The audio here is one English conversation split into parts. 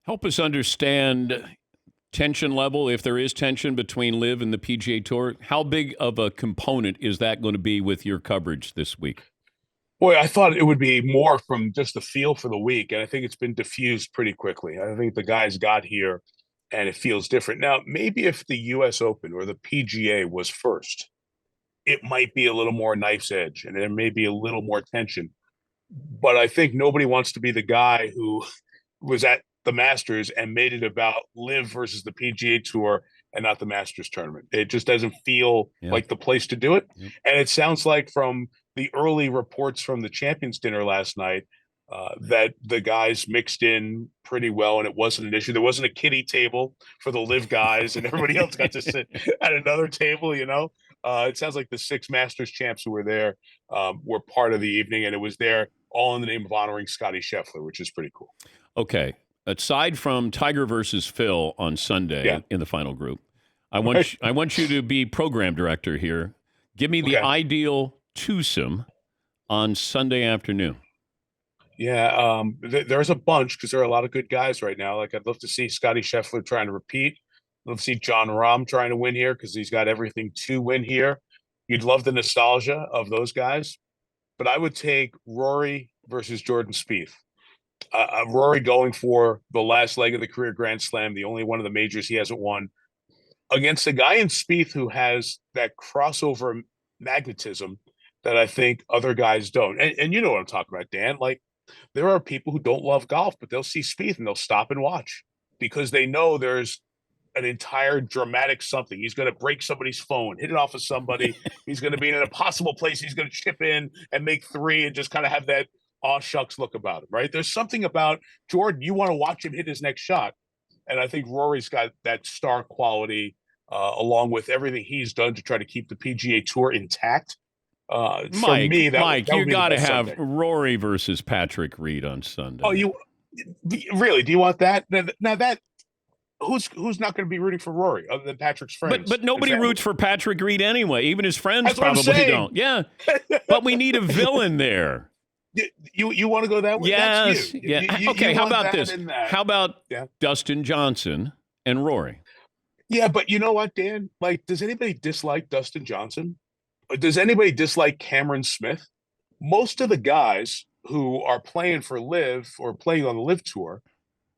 Help us understand tension level, if there is tension between LIV and the PGA Tour. How big of a component is that going to be with your coverage this week? Boy, I thought it would be more from just the feel for the week, and I think it's been diffused pretty quickly. I think the guys got here, and it feels different. Now, maybe if the U.S. Open or the PGA was first, it might be a little more knife's edge, and there may be a little more tension. But I think nobody wants to be the guy who was at the Masters and made it about LIV versus the PGA Tour and not the Masters tournament. It just doesn't feel like the place to do it. Yep. And it sounds like from the early reports from the Champions Dinner last night that the guys mixed in pretty well and it wasn't an issue. There wasn't a kiddie table for the LIV guys and everybody else got to sit at another table, you know. It sounds like the 6 Masters champs who were there were part of the evening, and it was there all in the name of honoring Scotty Scheffler, which is pretty cool. Okay. Aside from Tiger versus Phil on Sunday in the final group, I want you to be program director here. Give me the ideal twosome on Sunday afternoon. Yeah, there's a bunch because there are a lot of good guys right now. Like I'd love to see Scotty Scheffler trying to repeat. I'd love to see John Rahm trying to win here because he's got everything to win here. You'd love the nostalgia of those guys, but I would take Rory versus Jordan Spieth. Rory going for the last leg of the career Grand Slam, the only one of the majors he hasn't won, against a guy in Spieth who has that crossover magnetism that I think other guys don't. And you know what I'm talking about, Dan. Like, there are people who don't love golf, but they'll see Spieth and they'll stop and watch because they know there's an entire dramatic something. He's going to break somebody's phone, hit it off of somebody. He's going to be in an impossible place. He's going to chip in and make 3 and just kind of have that aw shucks look about him, right? There's something about Jordan. You want to watch him hit his next shot. And I think Rory's got that star quality along with everything he's done to try to keep the PGA Tour intact. Mike, for me, that you got to have Sunday. Rory versus Patrick Reed on Sunday. Oh, you really? Do you want that? Now that who's not going to be rooting for Rory other than Patrick's friends? But nobody roots for Patrick Reed anyway. Even his friends That's probably don't. Yeah, but we need a villain there. You want to go that way? Yes. That's you. Yeah. You okay. How about this? How about Dustin Johnson and Rory? Yeah, but you know what, Dan? Like, does anybody dislike Dustin Johnson? Or does anybody dislike Cameron Smith? Most of the guys who are playing for LIV or playing on the LIV tour,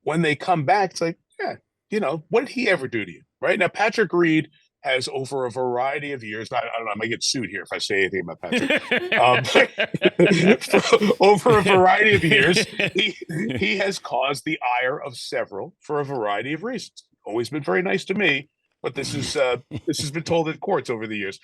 when they come back, it's like, yeah, you know, what did he ever do to you? Right now, Patrick Reed has over a variety of years. I don't know. I might get sued here if I say anything about Patrick. Over a variety of years, he has caused the ire of several for a variety of reasons. Always been very nice to me, but this has been told in courts over the years.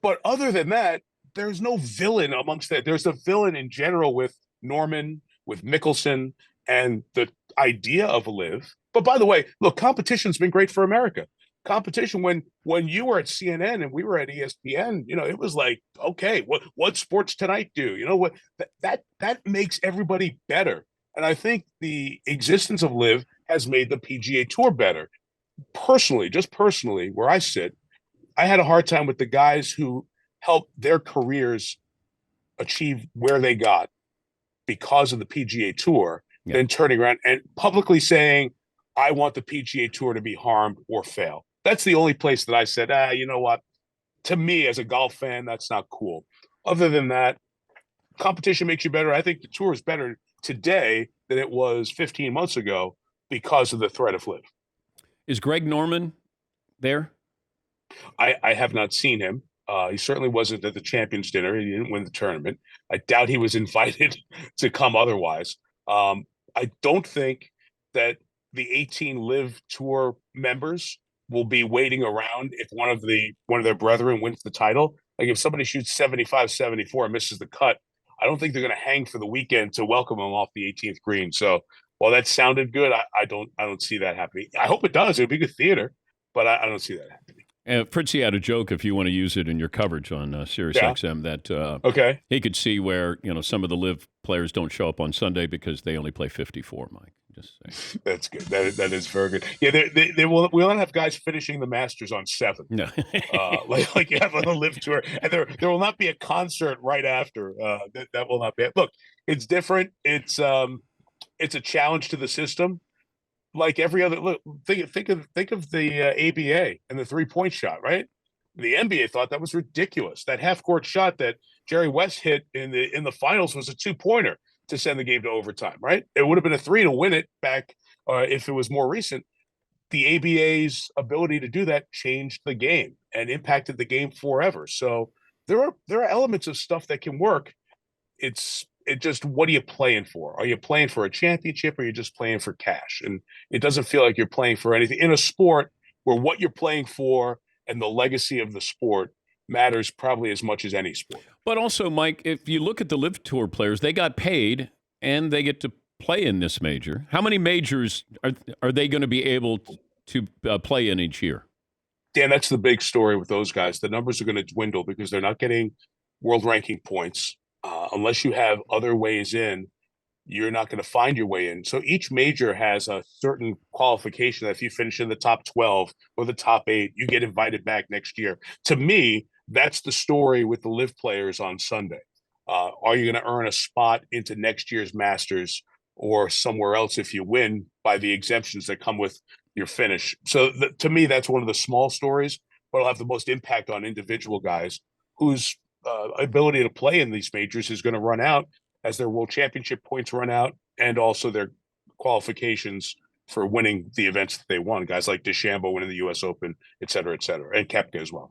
But other than that, there's no villain amongst that. There's a villain in general with Norman, with Mickelson, and the idea of LIV. But by the way, look, competition's been great for America. Competition when you were at CNN and we were at ESPN, you know, it was like, okay, what Sports Tonight do? You know what that makes everybody better. And I think the existence of LIV has made the PGA Tour better. Just personally, where I sit, I had a hard time with the guys who helped their careers achieve where they got because of the PGA Tour, then turning around and publicly saying, I want the PGA Tour to be harmed or fail. That's the only place that I said, you know what? To me, as a golf fan, that's not cool. Other than that, competition makes you better. I think the tour is better today than it was 15 months ago because of the threat of LIV. Is Greg Norman there? I have not seen him. He certainly wasn't at the Champions Dinner. He didn't win the tournament. I doubt he was invited to come otherwise. I don't think that the 18 LIV Tour members will be waiting around if one of their brethren wins the title. Like if somebody shoots 75, 74 and misses the cut, I don't think they're going to hang for the weekend to welcome him off the 18th green. So while that sounded good, I don't see that happening. I hope it does. It would be good theater, but I don't see that happening. Fritzy had a joke, if you want to use it in your coverage on SiriusXM, that he could see where some of the LIV players don't show up on Sunday because they only play 54. Mike, just saying. That's good. That is very good. Yeah, we'll not have guys finishing the Masters on 7. No. like you have on the LIV tour, and there will not be a concert right after. That will not be. Look, it's different. It's a challenge to the system. like every other look. Think of the ABA and the 3-point shot, right? The NBA thought that was ridiculous. That half court shot that Jerry West hit in the finals was a 2-pointer to send the game to overtime, right? It would have been a 3 to win it back if it was more recent. The ABA's ability to do that changed the game and impacted the game forever. So there are elements of stuff that can work. It just, what are you playing for? Are you playing for a championship, or are you just playing for cash? And it doesn't feel like you're playing for anything in a sport where what you're playing for and the legacy of the sport matters probably as much as any sport. But also, Mike, if you look at the LIV Tour players, they got paid and they get to play in this major. How many majors are they going to be able to play in each year? Dan, that's the big story with those guys. The numbers are going to dwindle because they're not getting world ranking points. Unless you have other ways in, you're not going to find your way in. So each major has a certain qualification that if you finish in the top 12 or the top 8, you get invited back next year. To me, that's the story with the LIV players on Sunday. Are you going to earn a spot into next year's Masters or somewhere else if you win by the exemptions that come with your finish? So to me, that's one of the small stories, but it'll have the most impact on individual guys whose ability to play in these majors is going to run out as their world championship points run out, and also their qualifications for winning the events that they won. Guys like DeChambeau winning the U.S. Open, et cetera, and Koepka as well.